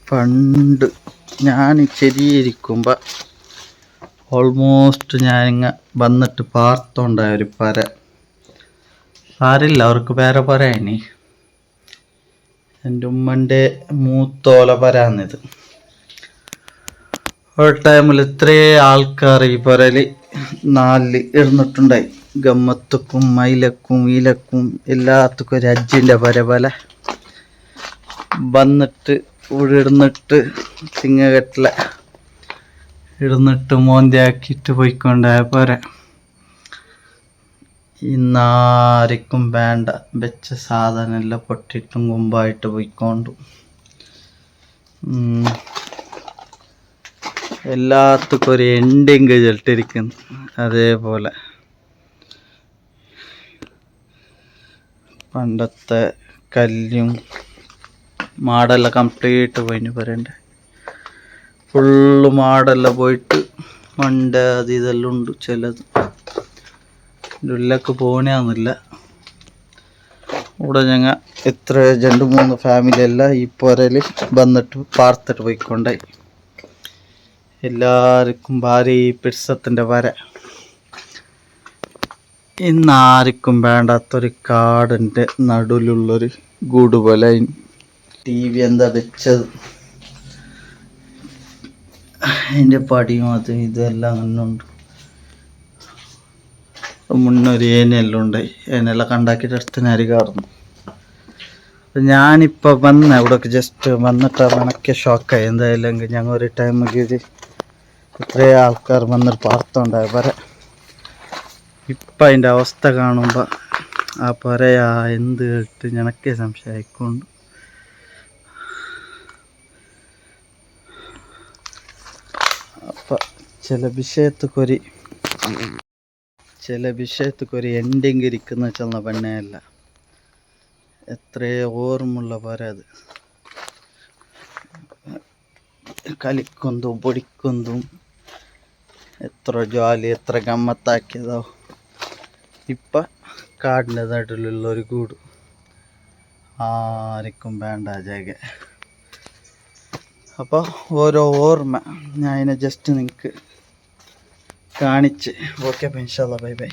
പണ്ട് ഞാൻ ചെറിയിരിക്കുമ്പോൾ ഓൾമോസ്റ്റ് ഞാനിങ്ങ വന്നിട്ട് പാർത്തോണ്ടായ ഒരു പര സാരില്ല, അവർക്ക് വേറെ പരയിനി. എൻ്റെ ഉമ്മൻ്റെ മൂത്തോല പരാന്നിത്. ഒരു ടൈമിൽ ഇത്രേ ആൾക്കാർ ഈ പരല് നാലിൽ ഇരുന്നിട്ടുണ്ടായി. ഗമ്മത്തുക്കും മയിലക്കും ഈലക്കും എല്ലാത്തുക്കും ഒരു അജ്ജിൻ്റെ പര പോലെ വന്നിട്ട് ഇവിടെ ഇരുന്നിട്ട് ചിങ്ങകെട്ടില ഇരുന്നിട്ട് മോന്തിയാക്കിയിട്ട് പോയിക്കൊണ്ടായ പോരെ. ഇന്നാർക്കും വേണ്ട വെച്ച സാധനമെല്ലാം പൊട്ടിയിട്ടും മുമ്പായിട്ട് പോയിക്കൊണ്ടു. എല്ലാത്തുക്കും ഒരു എൻഡിങ് ചെട്ടിരിക്കുന്നു. അതേപോലെ പണ്ടത്തെ കല്ലും മാടെല്ലാം കംപ്ലീറ്റ് പോയിന് പറയണ്ടേ. ഫുള്ള് മാടെല്ലാം പോയിട്ട് മണ്ട അത് ഇതെല്ലാം ഉണ്ട്. ചിലത് ഉള്ളിലൊക്കെ പോകണമെന്നില്ല. ഇവിടെ ഞങ്ങൾ എത്ര 2-3 ഫാമിലി എല്ലാം ഈ പുരയിൽ വന്നിട്ട് പാർത്തിട്ട് പോയിക്കൊണ്ടായി. എല്ലാവർക്കും ഭാരി പിടിസത്തിൻ്റെ വര. ഇന്നാർക്കും വേണ്ടാത്തൊരു കാടിൻ്റെ നടുവിലുള്ളൊരു ഗൂട് പോലെ. TV എന്താ വെച്ചത്, അതിൻ്റെ പടിയും അത് ഇതെല്ലാം അങ്ങനെയുണ്ട്. മുന്നൊരു ഏനെല്ലാം ഉണ്ടായി. ഏനെല്ലാം കണ്ടാക്കിയിട്ട് അടുത്ത് അരി കാടുന്നു. ഞാനിപ്പോൾ വന്ന ഇവിടേക്ക് ജസ്റ്റ് വന്നിട്ട് കണക്കെ ഷോക്കായി. എന്തായാലും ഞങ്ങൾ ഒരു ടൈമിൽ ഇത് ഇത്രേ ആൾക്കാർ വന്നിട്ട് പാർത്തോണ്ടായ പര. ഇപ്പം അതിൻ്റെ അവസ്ഥ കാണുമ്പോൾ ആ പറയാ എന്ത് കേട്ട് ഞനക്കേ സംശയമായിക്കൊണ്ട്. അപ്പം ചില വിഷയത്തൊരു എൻഡിങ് ഇരിക്കുന്ന വെച്ചാൽ പെണ്ണയല്ല. എത്രയോ ഓർമ്മുള്ള പോരാ അത്. കളിക്കുന്നതും പൊടിക്കുന്നതും എത്ര ജോലി എത്ര ഗമ്മത്താക്കിയതോ. ഇപ്പം കാടിൻ്റെ നടുവിലുള്ളൊരു കൂട് ആർക്കും വേണ്ട ജാഗ. അപ്പോൾ ഓരോ ഓർമ്മ ഞാൻ അതിനെ ജസ്റ്റ് നിങ്ങൾക്ക് കാണിച്ച്. ഓക്കെ, അപ്പോൾ ഇൻഷാ അല്ലാ ബൈ ബൈ.